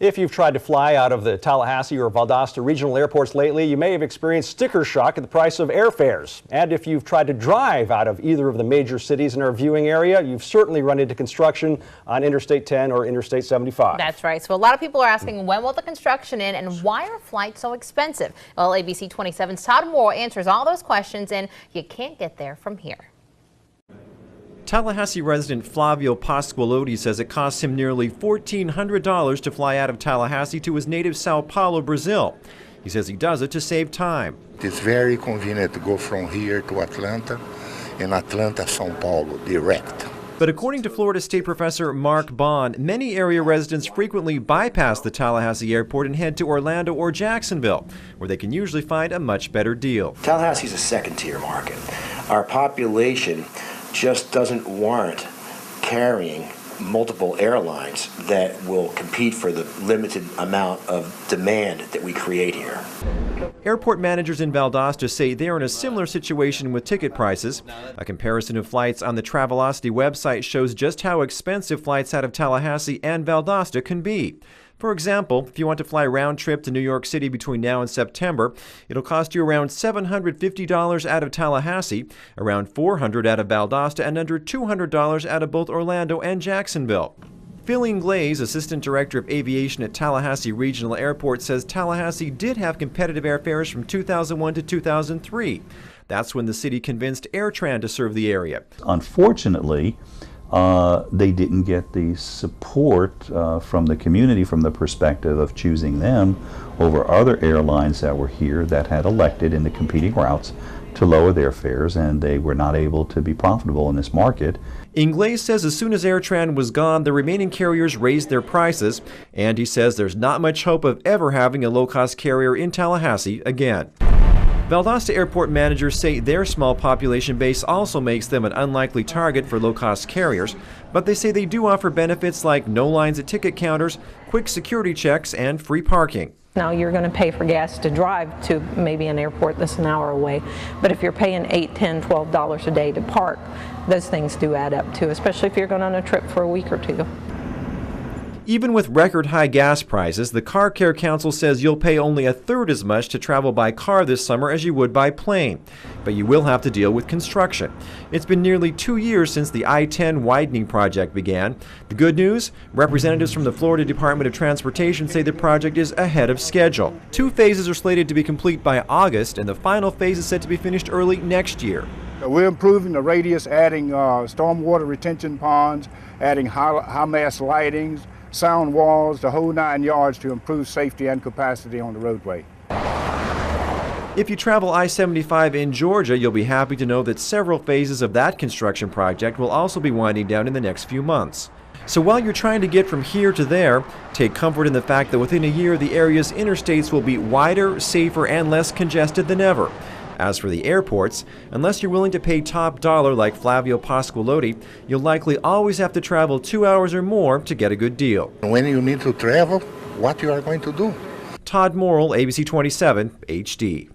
If you've tried to fly out of the Tallahassee or Valdosta regional airports lately, you may have experienced sticker shock at the price of airfares. And if you've tried to drive out of either of the major cities in our viewing area, you've certainly run into construction on Interstate 10 or Interstate 75. That's right. So a lot of people are asking, when will the construction end and why are flights so expensive? Well, ABC 27's Todd Morrill answers all those questions, and you can't get there from here. Tallahassee resident Flavio Pasqualotti says it costs him nearly $1,400 to fly out of Tallahassee to his native Sao Paulo, Brazil. He says he does it to save time. It's very convenient to go from here to Atlanta, and Atlanta, Sao Paulo, direct. But according to Florida State Professor Mark Bond, many area residents frequently bypass the Tallahassee airport and head to Orlando or Jacksonville, where they can usually find a much better deal. Tallahassee's a second-tier market. Our population just doesn't warrant carrying multiple airlines that will compete for the limited amount of demand that we create here. Airport managers in Valdosta say they're in a similar situation with ticket prices. A comparison of flights on the Travelocity website shows just how expensive flights out of Tallahassee and Valdosta can be. For example, if you want to fly round trip to New York City between now and September, it'll cost you around $750 out of Tallahassee, around $400 out of Valdosta, and under $200 out of both Orlando and Jacksonville. Phil Inglaze, Assistant Director of Aviation at Tallahassee Regional Airport, says Tallahassee did have competitive airfares from 2001 to 2003. That's when the city convinced AirTran to serve the area. Unfortunately, they didn't get the support from the community from the perspective of choosing them over other airlines that were here that had elected in the competing routes to lower their fares, and they were not able to be profitable in this market. Inglaze says as soon as AirTran was gone, the remaining carriers raised their prices, and he says there's not much hope of ever having a low-cost carrier in Tallahassee again. Valdosta airport managers say their small population base also makes them an unlikely target for low-cost carriers, but they say they do offer benefits like no lines at ticket counters, quick security checks, and free parking. Now you're going to pay for gas to drive to maybe an airport that's an hour away, but if you're paying $8, $10, $12 a day to park, those things do add up too, especially if you're going on a trip for a week or two. Even with record high gas prices, the Car Care Council says you'll pay only 1/3 as much to travel by car this summer as you would by plane. But you will have to deal with construction. It's been nearly 2 years since the I-10 widening project began. The good news? Representatives from the Florida Department of Transportation say the project is ahead of schedule. 2 phases are slated to be complete by August, and the final phase is set to be finished early next year. We're improving the radius, adding stormwater retention ponds, adding high-mast lightings, sound walls, the whole 9 yards to improve safety and capacity on the roadway. If you travel I-75 in Georgia, you'll be happy to know that several phases of that construction project will also be winding down in the next few months. So while you're trying to get from here to there, take comfort in the fact that within a year the area's interstates will be wider, safer, and less congested than ever. As for the airports, unless you're willing to pay top dollar like Flavio Pasqualotti, you'll likely always have to travel 2 hours or more to get a good deal. When you need to travel, what you are going to do? Todd Morrill, ABC 27 HD.